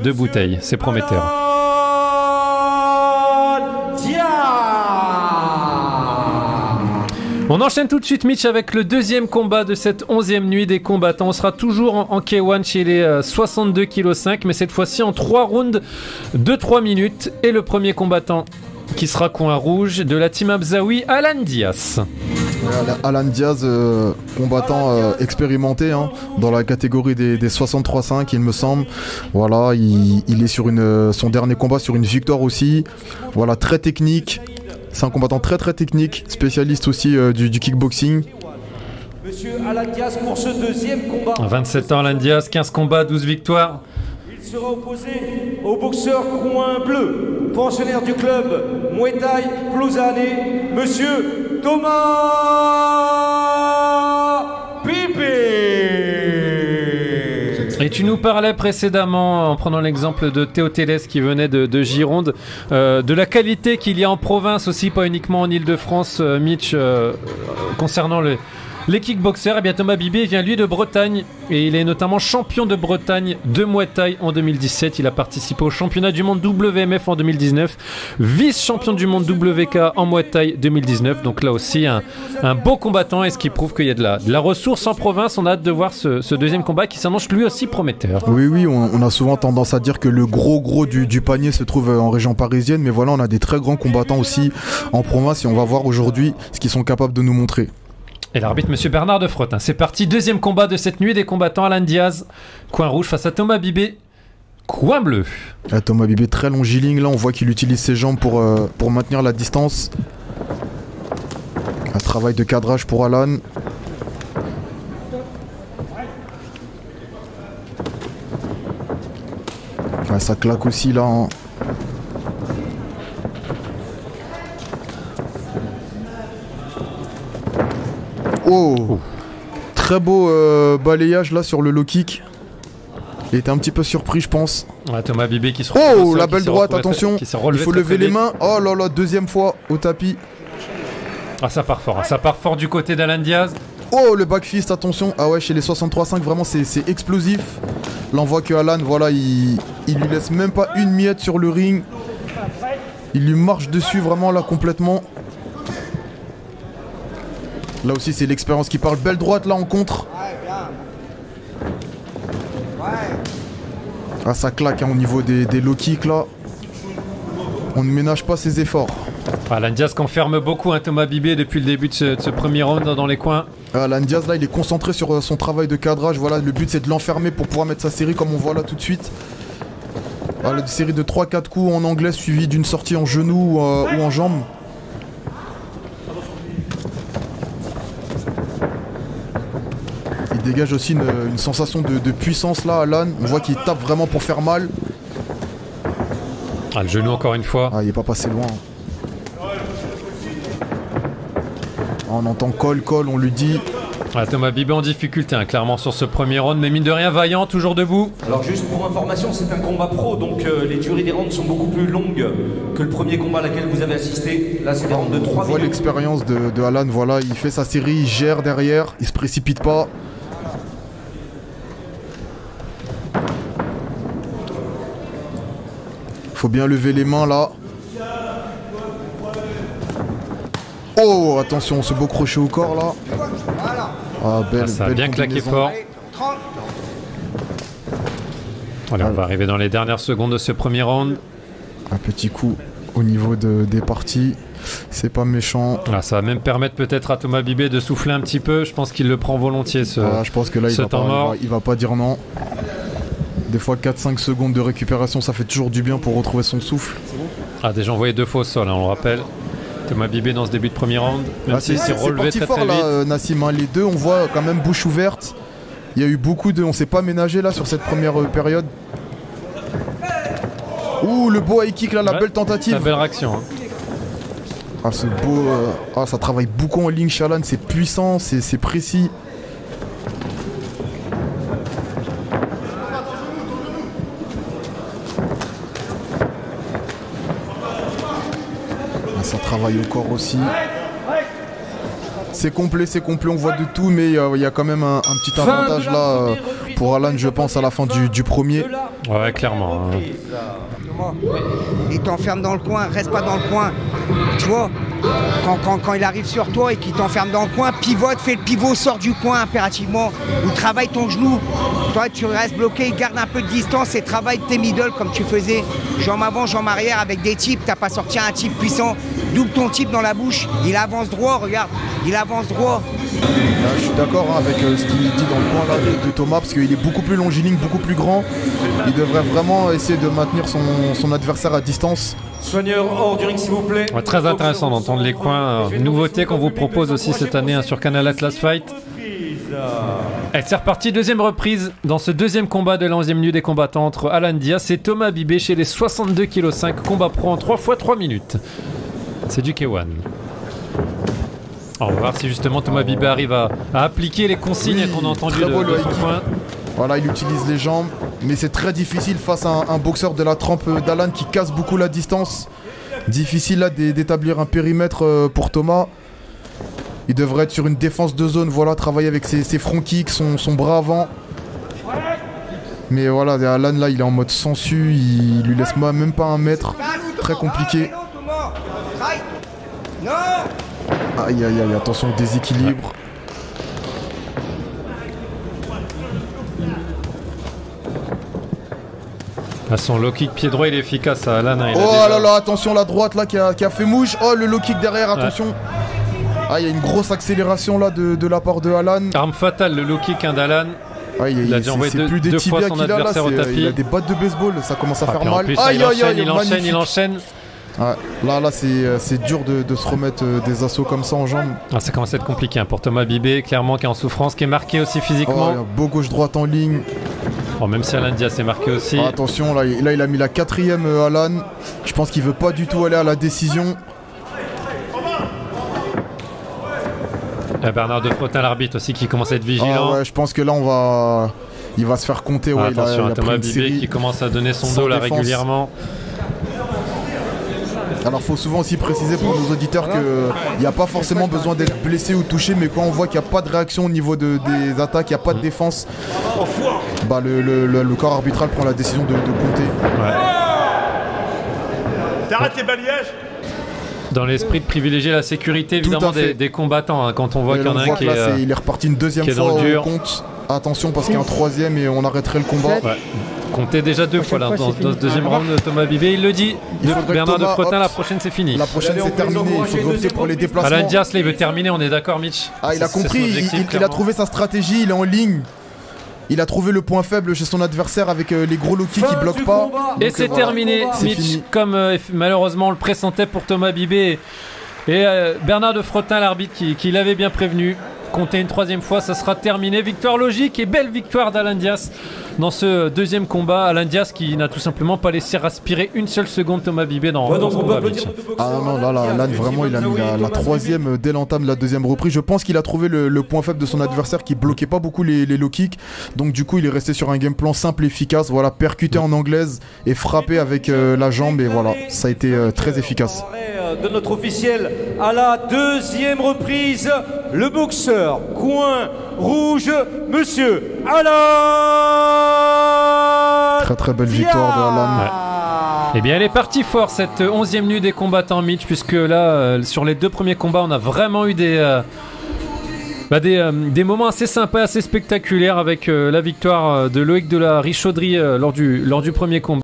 2 bouteilles, c'est prometteur. On enchaîne tout de suite, Mitch, avec le deuxième combat de cette 11e nuit des combattants. On sera toujours en K1 chez les 62,5 kg, mais cette fois-ci en 3 rounds de 3 minutes. Et le premier combattant qui sera coin rouge de la team Abzaoui, Alan Diaz. Alan Diaz, combattant expérimenté dans la catégorie des 63,5 il me semble. Voilà, il est sur son dernier combat sur une victoire aussi. Voilà, très technique. C'est un combattant très technique, spécialiste aussi du kickboxing. Monsieur Alan Diaz pour ce deuxième combat. 27 ans Alan Diaz, 15 combats, 12 victoires. Il sera opposé au boxeur coin bleu, pensionnaire du club Muay Thai Plouzane, monsieur Thomas Pipé. Et tu nous parlais précédemment, en prenant l'exemple de Théo Télès qui venait de Gironde, de la qualité qu'il y a en province aussi, pas uniquement en Ile-de-France, Mitch, concernant les kickboxers. Eh bien, Thomas Bibé vient lui de Bretagne et il est notamment champion de Bretagne de Muay Thai en 2017. Il a participé au championnat du monde WMF en 2019, vice-champion du monde WK en Muay Thai 2019. Donc là aussi un beau combattant, et ce qui prouve qu'il y a de la ressource en province. On a hâte de voir ce deuxième combat qui s'annonce lui aussi prometteur. Oui, on a souvent tendance à dire que le gros du panier se trouve en région parisienne, mais voilà, on a des très grands combattants aussi en province et on va voir aujourd'hui ce qu'ils sont capables de nous montrer. Et l'arbitre, monsieur Bernard de Frottin. C'est parti, deuxième combat de cette nuit des combattants. Alan Diaz, coin rouge face à Thomas Bibé, coin bleu. Thomas Bibé très longiligne, là on voit qu'il utilise ses jambes pour maintenir la distance. Un travail de cadrage pour Alan. Ça claque aussi là. Oh, très beau balayage là sur le low kick. Il était un petit peu surpris, je pense. Ouais, Thomas Bibé qui se retrouve. Oh, la belle droite, attention. Il faut lever les mains. Oh là là, deuxième fois au tapis. Ah, ça part fort. Ça part fort du côté d'Alan Diaz. Oh, le back fist, attention. Ah ouais, chez les 63,5, vraiment c'est explosif. Là on voit que Alan, voilà, il lui laisse même pas une miette sur le ring. Il lui marche dessus vraiment là complètement. Là aussi c'est l'expérience qui parle. Belle droite là en contre. Ah, ça claque au niveau des low kicks là. On ne ménage pas ses efforts. Alan Diaz confirme beaucoup Thomas Bibé depuis le début de ce premier round dans les coins. Alan Diaz là il est concentré sur son travail de cadrage. Voilà, le but c'est de l'enfermer pour pouvoir mettre sa série comme on voit là tout de suite. Voilà, une série de 3-4 coups en anglais suivi d'une sortie en genou ou en jambe. Il dégage aussi une sensation de puissance là, Alan. On voit qu'il tape vraiment pour faire mal. Ah, le genou encore une fois. Ah, il est pas passé loin. On entend call, on lui dit. Ah, Thomas Bibé en difficulté clairement sur ce premier round, mais mine de rien vaillant, toujours debout. Alors juste pour information, c'est un combat pro, donc les durées des rounds sont beaucoup plus longues que le premier combat à laquelle vous avez assisté. Là c'est des rounds de 3 minutes. On voit l'expérience de Alan, voilà, il fait sa série, il gère derrière, il se précipite pas. Faut bien lever les mains là. Oh, attention, ce beau crochet au corps là. Ah, belle, ça a belle bien claqué fort. Allez, on va arriver dans les dernières secondes de ce premier round. Un petit coup au niveau des parties. C'est pas méchant. Ah, ça va même permettre peut-être à Thomas Bibé de souffler un petit peu. Je pense qu'il le prend volontiers ce je pense que là il va pas dire non. Des fois 4-5 secondes de récupération, ça fait toujours du bien pour retrouver son souffle. Ah, déjà envoyé 2 fois au sol, on le rappelle. Thomas Bibé dans ce début de premier round. Même s'il s'est relevé très fort, très vite. Là, Nassim, les deux, on voit quand même bouche ouverte. Il y a eu beaucoup de... On s'est pas ménagé là sur cette première période. Ouh, le beau high kick là, la belle tentative. La belle réaction. Ah, ce beau... ça travaille beaucoup en ligne, Alan. C'est puissant, c'est précis. Ça travaille au corps aussi. C'est complet, on voit de tout, mais il y a quand même un petit avantage là pour Alan, je pense, à la fin du premier. Ouais, clairement. Hein. Il t'enferme dans le coin, reste pas dans le coin. Tu vois, quand il arrive sur toi et qu'il t'enferme dans le coin, pivote, fais le pivot, sors du coin impérativement, ou travaille ton genou. Toi, tu restes bloqué, garde un peu de distance et travaille tes middle comme tu faisais. Jambes avant, jambes arrière avec des types. T'as pas sorti un type puissant. Double ton type dans la bouche. Il avance droit, regarde. Il avance droit. Je suis d'accord avec ce qu'il dit dans le coin là, de Thomas, parce qu'il est beaucoup plus longiligne, beaucoup plus grand. Il devrait vraiment essayer de maintenir son adversaire à distance. Soigneur hors du ring, s'il vous plaît. Ouais, très intéressant d'entendre les coins. Nouveauté qu'on vous propose aussi cette année sur Canal Atlas Fight. Allez, c'est reparti, deuxième reprise dans ce deuxième combat de la 11e minute des combattants entre Alan Diaz et Thomas Bibé chez les 62,5 kg, combat pro en 3 x 3 minutes. C'est du K1. On va voir si justement Thomas Bibé arrive à appliquer les consignes qu'on a entendues de son coin. Voilà, il utilise les jambes, mais c'est très difficile face à un boxeur de la trempe d'Alan qui casse beaucoup la distance. Difficile là d'établir un périmètre pour Thomas. Il devrait être sur une défense de zone, voilà, travailler avec ses front kicks, son bras avant. Mais voilà, Alan là, il est en mode sensu, il lui laisse même pas un mètre. Très compliqué. Aïe aïe aïe, attention au déséquilibre. Son low kick pied droit il est efficace à Alan. Oh là là, attention la droite là qui a fait mouche. Oh le low kick derrière, attention. Ouais. Ah, il y a une grosse accélération là de la part de Alan. Arme fatale, le low kick d'Alan. Ah, il a déjà envoyé deux fois son adversaire au tapis. Il a des battes de baseball, ça commence à faire mal. Plus, aïe aïe aïe, il enchaîne. Ouais, là c'est dur de se remettre des assauts comme ça en jambes. Ah, ça commence à être compliqué hein, pour Thomas Bibé, clairement qui est en souffrance, qui est marqué aussi physiquement. Oh, beau gauche-droite en ligne. Bon, même si Alan Diaz est marqué aussi. Ah, attention, là il a mis la 4ème Alan. Je pense qu'il veut pas du tout aller à la décision. Bernard de Frotin, l'arbitre aussi, qui commence à être vigilant. Ah ouais, je pense que là il va se faire compter. Ouais, attention, Thomas Bibé qui commence à donner son dos là régulièrement. Alors faut souvent aussi préciser pour nos auditeurs qu'il n'y a pas forcément besoin d'être blessé ou touché, mais quand on voit qu'il n'y a pas de réaction au niveau des attaques, il n'y a pas de défense, bah le corps arbitral prend la décision de compter. Ouais. T'arrêtes tes balayages. Dans l'esprit de privilégier la sécurité évidemment des combattants hein, quand on voit qu'il y en a un qui est il est reparti une deuxième fois au compte. Attention parce qu'il y a un troisième et on arrêterait le combat. Ouais. Comptez déjà deux fois là, dans ce deuxième round de Thomas Bibé, il le dit. Bernard de Frotin, la prochaine c'est fini. La prochaine c'est terminé, il faut opter pour les déplacements. Alan Diaz là il veut terminer, on est d'accord Mitch? Ah il a compris, il a trouvé sa stratégie, il est en ligne. Il a trouvé le point faible chez son adversaire avec les gros low kicks qui bloquent pas. Et c'est terminé, Mitch, comme malheureusement on le pressentait pour Thomas Bibé. Et Bernard de Frotin, l'arbitre, qui l'avait bien prévenu. Compter une troisième fois, ça sera terminé. Victoire logique et belle victoire d'Alan Diaz dans ce deuxième combat. Alan Diaz qui n'a tout simplement pas laissé respirer une seule seconde Thomas Bibé dans ce combat. Ah non, là, Alan vraiment il a mis la troisième dès l'entame de la deuxième reprise. Je pense qu'il a trouvé le point faible de son adversaire qui bloquait pas beaucoup les low kicks. Donc du coup il est resté sur un game plan simple et efficace. Voilà, percuté en anglaise et frappé avec la jambe et voilà, ça a été très efficace. De notre officiel à la deuxième reprise, le boxeur coin rouge, monsieur Alan. Très belle victoire de Alan. Ouais. Eh bien elle est partie fort cette 11e minute des combattants Mitch, puisque là sur les deux premiers combats on a vraiment eu des moments assez sympas, assez spectaculaires avec la victoire de Loïc de la Richauderie lors du premier combat.